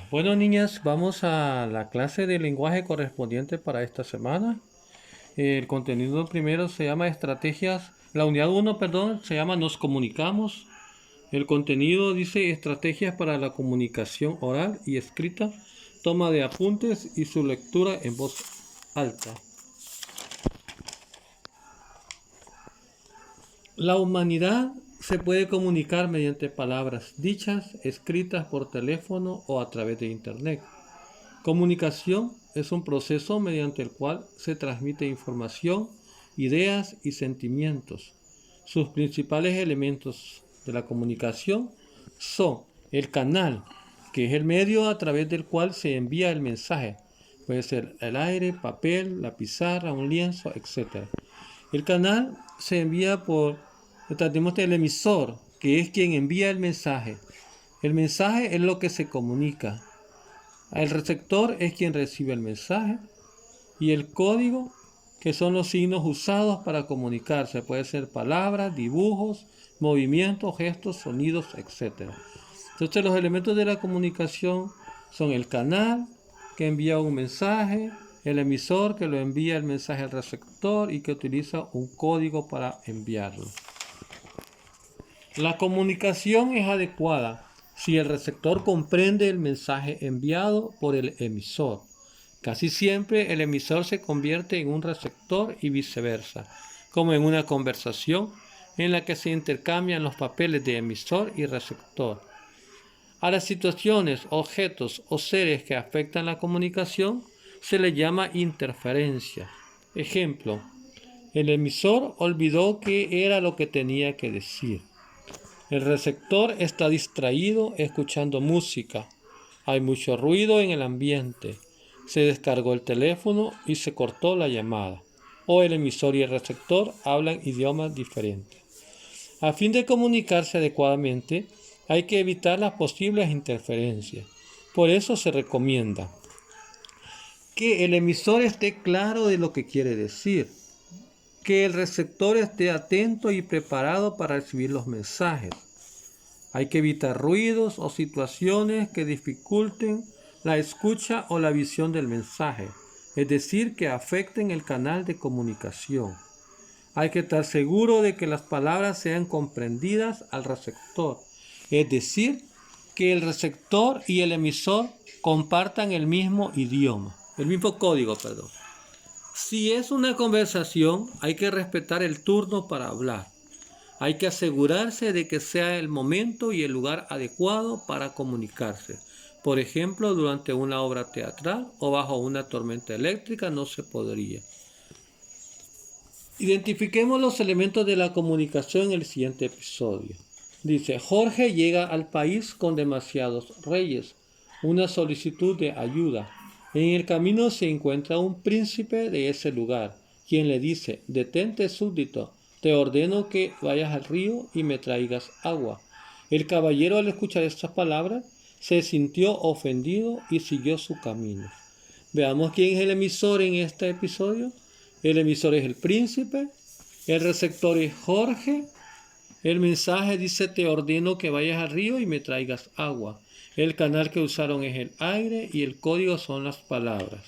Bueno, niñas, vamos a la clase de lenguaje correspondiente para esta semana. El contenido primero se llama estrategias, la unidad uno, perdón, se llama Nos comunicamos. El contenido dice estrategias para la comunicación oral y escrita, toma de apuntes y su lectura en voz alta. La humanidad se puede comunicar mediante palabras dichas, escritas por teléfono o a través de Internet. Comunicación es un proceso mediante el cual se transmite información, ideas y sentimientos. Sus principales elementos de la comunicación son el canal, que es el medio a través del cual se envía el mensaje. Puede ser el aire, papel, la pizarra, un lienzo, etc. El canal se envía tenemos el emisor, que es quien envía el mensaje. El mensaje es lo que se comunica. El receptor es quien recibe el mensaje y el código, que son los signos usados para comunicarse. Puede ser palabras, dibujos, movimientos, gestos, sonidos, etc. Entonces los elementos de la comunicación son el canal, que envía un mensaje, el emisor, que lo envía el mensaje al receptor y que utiliza un código para enviarlo. La comunicación es adecuada si el receptor comprende el mensaje enviado por el emisor. Casi siempre el emisor se convierte en un receptor y viceversa, como en una conversación en la que se intercambian los papeles de emisor y receptor. A las situaciones, objetos o seres que afectan la comunicación se les llama interferencia. Ejemplo, el emisor olvidó qué era lo que tenía que decir. El receptor está distraído escuchando música. Hay mucho ruido en el ambiente. Se descargó el teléfono y se cortó la llamada. O el emisor y el receptor hablan idiomas diferentes. A fin de comunicarse adecuadamente, hay que evitar las posibles interferencias. Por eso se recomienda que el emisor esté claro de lo que quiere decir, que el receptor esté atento y preparado para recibir los mensajes. Hay que evitar ruidos o situaciones que dificulten la escucha o la visión del mensaje, es decir, que afecten el canal de comunicación. Hay que estar seguro de que las palabras sean comprendidas al receptor, es decir, que el receptor y el emisor compartan el mismo idioma, el mismo código, perdón. Si es una conversación, hay que respetar el turno para hablar. Hay que asegurarse de que sea el momento y el lugar adecuado para comunicarse. Por ejemplo, durante una obra teatral o bajo una tormenta eléctrica no se podría. Identifiquemos los elementos de la comunicación en el siguiente episodio. Dice, Jorge llega al país con demasiados reyes, una solicitud de ayuda. En el camino se encuentra un príncipe de ese lugar, quien le dice, detente súbdito, te ordeno que vayas al río y me traigas agua. El caballero al escuchar estas palabras se sintió ofendido y siguió su camino. Veamos quién es el emisor en este episodio. El emisor es el príncipe, el receptor es Jorge, el mensaje dice te ordeno que vayas al río y me traigas agua. El canal que usaron es el aire y el código son las palabras.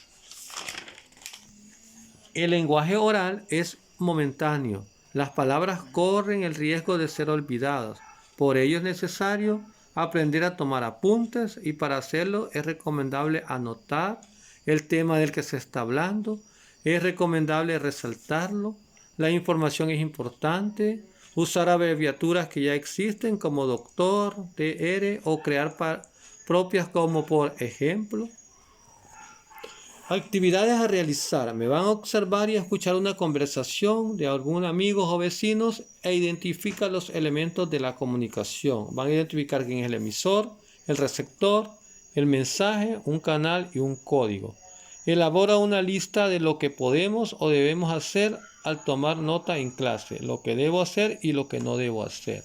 El lenguaje oral es momentáneo. Las palabras corren el riesgo de ser olvidadas. Por ello es necesario aprender a tomar apuntes y para hacerlo es recomendable anotar el tema del que se está hablando. Es recomendable resaltarlo. La información es importante. Usar abreviaturas que ya existen como doctor, DR o crear propias como por ejemplo. Actividades a realizar. Me van a observar y a escuchar una conversación de algún amigos o vecinos e identifica los elementos de la comunicación. Van a identificar quién es el emisor, el receptor, el mensaje, un canal y un código. Elabora una lista de lo que podemos o debemos hacer al tomar nota en clase, lo que debo hacer y lo que no debo hacer.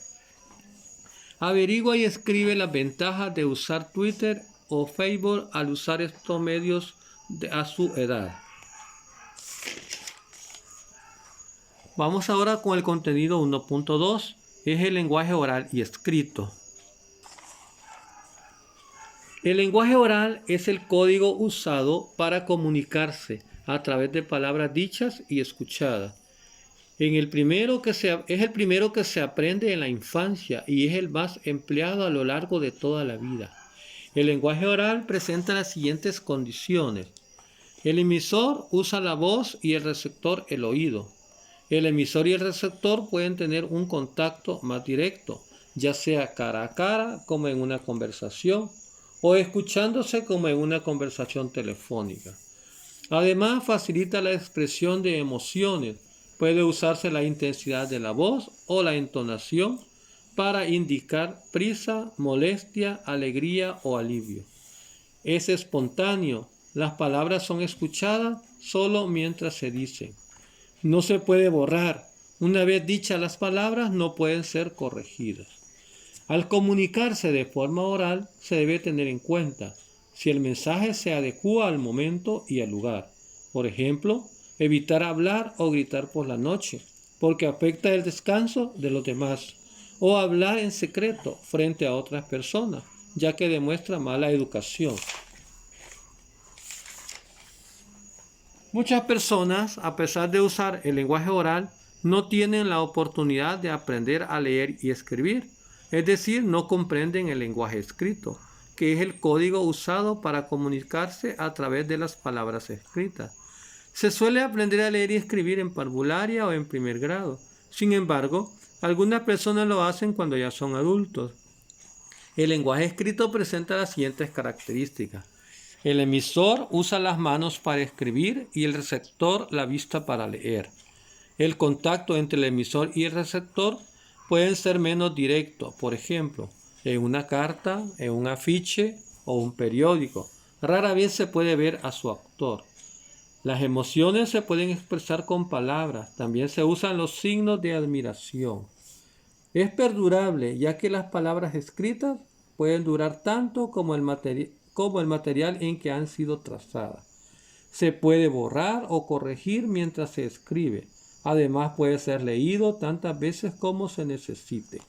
Averigua y escribe las ventajas de usar Twitter o Facebook al usar estos medios a su edad. Vamos ahora con el contenido 1.2, es el lenguaje oral y escrito. El lenguaje oral es el código usado para comunicarse a través de palabras dichas y escuchadas. Es el primero que se aprende en la infancia y es el más empleado a lo largo de toda la vida. El lenguaje oral presenta las siguientes condiciones. El emisor usa la voz y el receptor el oído. El emisor y el receptor pueden tener un contacto más directo, ya sea cara a cara como en una conversación o escuchándose como en una conversación telefónica. Además, facilita la expresión de emociones. Puede usarse la intensidad de la voz o la entonación para indicar prisa, molestia, alegría o alivio. Es espontáneo. Las palabras son escuchadas solo mientras se dicen. No se puede borrar. Una vez dichas las palabras, no pueden ser corregidas. Al comunicarse de forma oral, se debe tener en cuenta si el mensaje se adecúa al momento y al lugar. Por ejemplo, evitar hablar o gritar por la noche, porque afecta el descanso de los demás. O hablar en secreto frente a otras personas, ya que demuestra mala educación. Muchas personas, a pesar de usar el lenguaje oral, no tienen la oportunidad de aprender a leer y escribir, es decir, no comprenden el lenguaje escrito, que es el código usado para comunicarse a través de las palabras escritas. Se suele aprender a leer y escribir en parvularia o en primer grado. Sin embargo, algunas personas lo hacen cuando ya son adultos. El lenguaje escrito presenta las siguientes características. El emisor usa las manos para escribir y el receptor la vista para leer. El contacto entre el emisor y el receptor pueden ser menos directos, por ejemplo, en una carta, en un afiche o un periódico. Rara vez se puede ver a su autor. Las emociones se pueden expresar con palabras, también se usan los signos de admiración. Es perdurable, ya que las palabras escritas pueden durar tanto como el material en que han sido trazadas. Se puede borrar o corregir mientras se escribe. Además puede ser leído tantas veces como se necesite.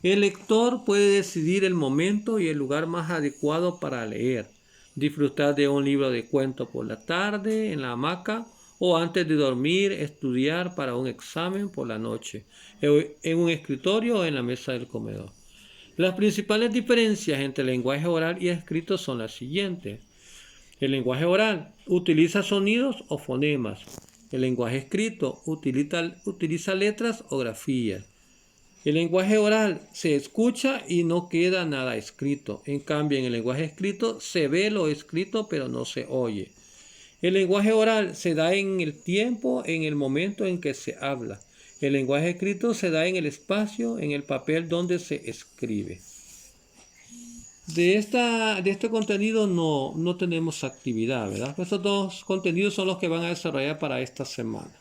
El lector puede decidir el momento y el lugar más adecuado para leer. Disfrutar de un libro de cuento por la tarde, en la hamaca, o antes de dormir, estudiar para un examen por la noche, en un escritorio o en la mesa del comedor. Las principales diferencias entre el lenguaje oral y escrito son las siguientes. El lenguaje oral utiliza sonidos o fonemas. El lenguaje escrito utiliza letras o grafías. El lenguaje oral se escucha y no queda nada escrito. En cambio, en el lenguaje escrito se ve lo escrito pero no se oye. El lenguaje oral se da en el tiempo, en el momento en que se habla. El lenguaje escrito se da en el espacio, en el papel donde se escribe. De este contenido no tenemos actividad, ¿verdad? Estos dos contenidos son los que van a desarrollar para esta semana.